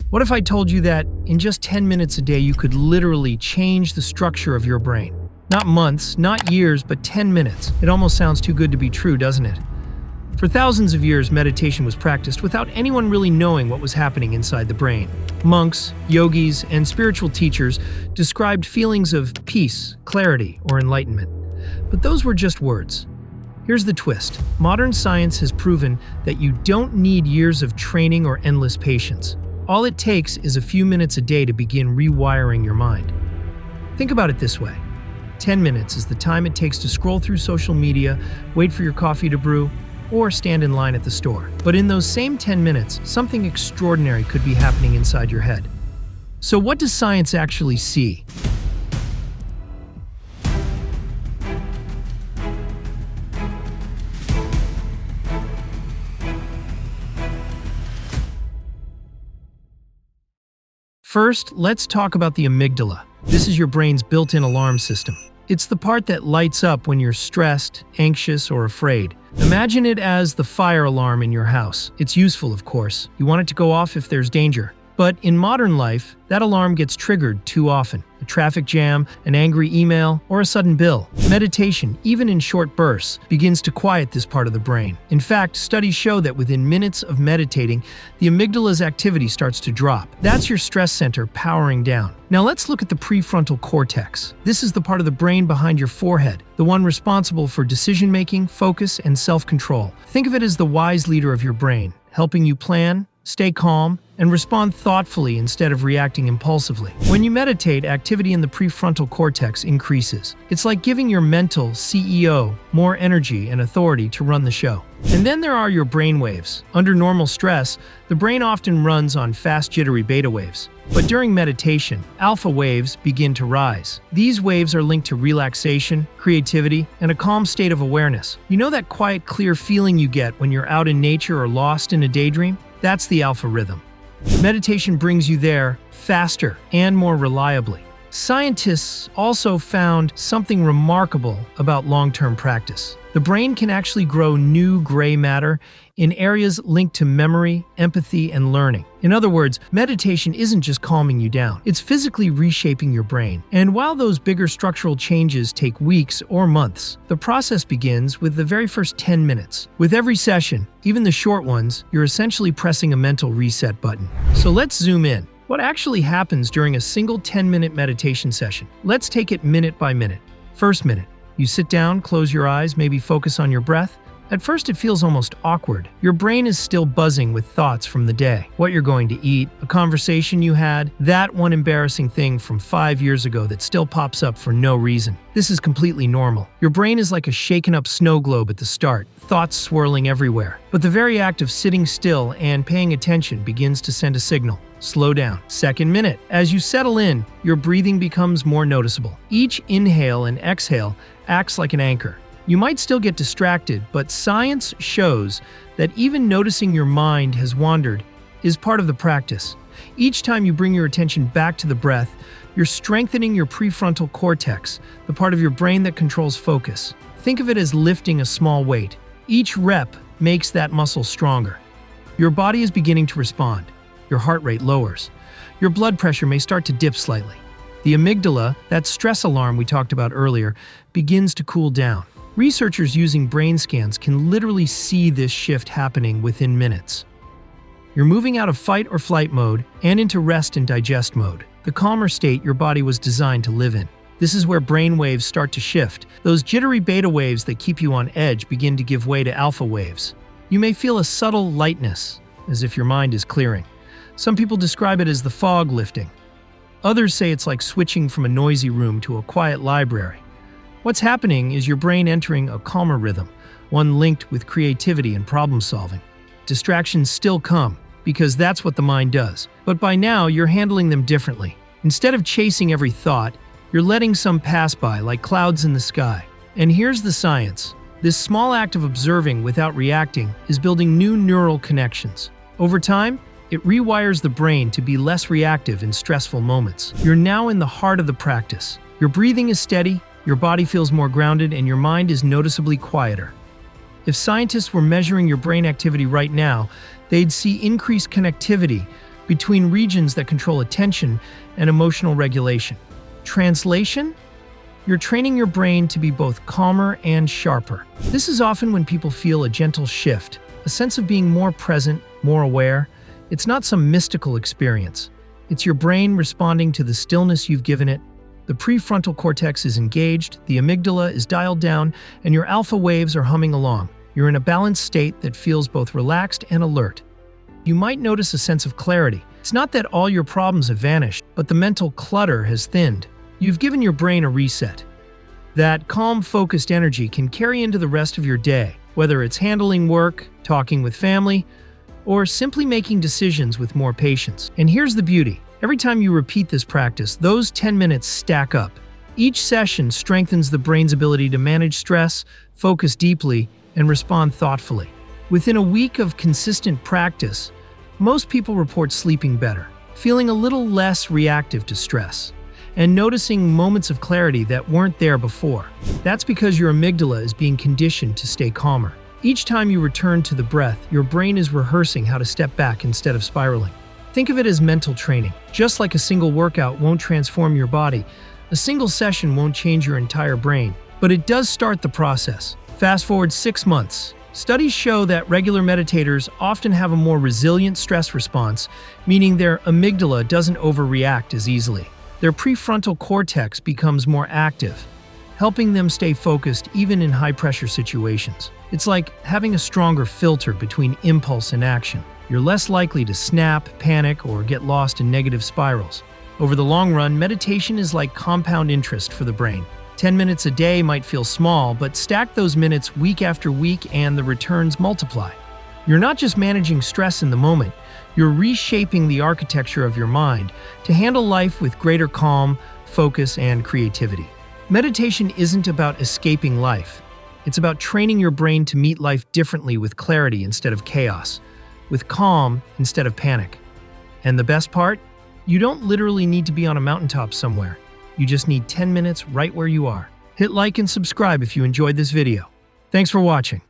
What if I told you that in just 10 minutes a day you could literally change the structure of your brain? Not months, not years, but 10 minutes. It almost sounds too good to be true, doesn't it? For thousands of years, meditation was practiced without anyone really knowing what was happening inside the brain. Monks, yogis, and spiritual teachers described feelings of peace, clarity, or enlightenment. But those were just words. Here's the twist. Modern science has proven that you don't need years of training or endless patience. All it takes is a few minutes a day to begin rewiring your mind. Think about it this way. 10 minutes is the time it takes to scroll through social media, wait for your coffee to brew, or stand in line at the store. But in those same 10 minutes, something extraordinary could be happening inside your head. So what does science actually see? First, let's talk about the amygdala. This is your brain's built-in alarm system. It's the part that lights up when you're stressed, anxious, or afraid. Imagine it as the fire alarm in your house. It's useful, of course. You want it to go off if there's danger. But in modern life, that alarm gets triggered too often. A traffic jam, an angry email, or a sudden bill. Meditation, even in short bursts, begins to quiet this part of the brain. In fact, studies show that within minutes of meditating, the amygdala's activity starts to drop. That's your stress center powering down. Now let's look at the prefrontal cortex. This is the part of the brain behind your forehead, the one responsible for decision-making, focus, and self-control. Think of it as the wise leader of your brain, helping you plan, stay calm, and respond thoughtfully instead of reacting impulsively. When you meditate, activity in the prefrontal cortex increases. It's like giving your mental CEO more energy and authority to run the show. And then there are your brain waves. Under normal stress, the brain often runs on fast, jittery beta waves. But during meditation, alpha waves begin to rise. These waves are linked to relaxation, creativity, and a calm state of awareness. You know that quiet, clear feeling you get when you're out in nature or lost in a daydream? That's the alpha rhythm. Meditation brings you there faster and more reliably. Scientists also found something remarkable about long-term practice. The brain can actually grow new gray matter in areas linked to memory, empathy, and learning. In other words, meditation isn't just calming you down, it's physically reshaping your brain. And while those bigger structural changes take weeks or months, the process begins with the very first 10 minutes. With every session, even the short ones, you're essentially pressing a mental reset button. So let's zoom in. What actually happens during a single 10-minute meditation session? Let's take it minute by minute. First minute. You sit down, close your eyes, maybe focus on your breath. At first, it feels almost awkward. Your brain is still buzzing with thoughts from the day. What you're going to eat, a conversation you had, that one embarrassing thing from 5 years ago that still pops up for no reason. This is completely normal. Your brain is like a shaken-up snow globe at the start, thoughts swirling everywhere. But the very act of sitting still and paying attention begins to send a signal. Slow down. Second minute. As you settle in, your breathing becomes more noticeable. Each inhale and exhale acts like an anchor. You might still get distracted, but science shows that even noticing your mind has wandered is part of the practice. Each time you bring your attention back to the breath, you're strengthening your prefrontal cortex, the part of your brain that controls focus. Think of it as lifting a small weight. Each rep makes that muscle stronger. Your body is beginning to respond. Your heart rate lowers. Your blood pressure may start to dip slightly. The amygdala, that stress alarm we talked about earlier, begins to cool down. Researchers using brain scans can literally see this shift happening within minutes. You're moving out of fight or flight mode and into rest and digest mode, the calmer state your body was designed to live in. This is where brain waves start to shift. Those jittery beta waves that keep you on edge begin to give way to alpha waves. You may feel a subtle lightness, as if your mind is clearing. Some people describe it as the fog lifting. Others say it's like switching from a noisy room to a quiet library. What's happening is your brain entering a calmer rhythm, one linked with creativity and problem solving. Distractions still come, because that's what the mind does. But by now, you're handling them differently. Instead of chasing every thought, you're letting some pass by like clouds in the sky. And here's the science. This small act of observing without reacting is building new neural connections. Over time, it rewires the brain to be less reactive in stressful moments. You're now in the heart of the practice. Your breathing is steady, your body feels more grounded, and your mind is noticeably quieter. If scientists were measuring your brain activity right now, they'd see increased connectivity between regions that control attention and emotional regulation. Translation? You're training your brain to be both calmer and sharper. This is often when people feel a gentle shift, a sense of being more present, more aware. It's not some mystical experience. It's your brain responding to the stillness you've given it. The prefrontal cortex is engaged, the amygdala is dialed down, and your alpha waves are humming along. You're in a balanced state that feels both relaxed and alert. You might notice a sense of clarity. It's not that all your problems have vanished, but the mental clutter has thinned. You've given your brain a reset. That calm, focused energy can carry into the rest of your day, whether it's handling work, talking with family, or simply making decisions with more patience. And here's the beauty. Every time you repeat this practice, those 10 minutes stack up. Each session strengthens the brain's ability to manage stress, focus deeply, and respond thoughtfully. Within a week of consistent practice, most people report sleeping better, feeling a little less reactive to stress, and noticing moments of clarity that weren't there before. That's because your amygdala is being conditioned to stay calmer. Each time you return to the breath, your brain is rehearsing how to step back instead of spiraling. Think of it as mental training. Just like a single workout won't transform your body, a single session won't change your entire brain, but it does start the process. Fast forward 6 months. Studies show that regular meditators often have a more resilient stress response, meaning their amygdala doesn't overreact as easily. Their prefrontal cortex becomes more active, helping them stay focused even in high-pressure situations. It's like having a stronger filter between impulse and action. You're less likely to snap, panic, or get lost in negative spirals. Over the long run, meditation is like compound interest for the brain. 10 minutes a day might feel small, but stack those minutes week after week and the returns multiply. You're not just managing stress in the moment, you're reshaping the architecture of your mind to handle life with greater calm, focus, and creativity. Meditation isn't about escaping life. It's about training your brain to meet life differently with clarity instead of chaos, with calm instead of panic. And the best part? You don't literally need to be on a mountaintop somewhere. You just need 10 minutes right where you are. Hit like and subscribe if you enjoyed this video. Thanks for watching.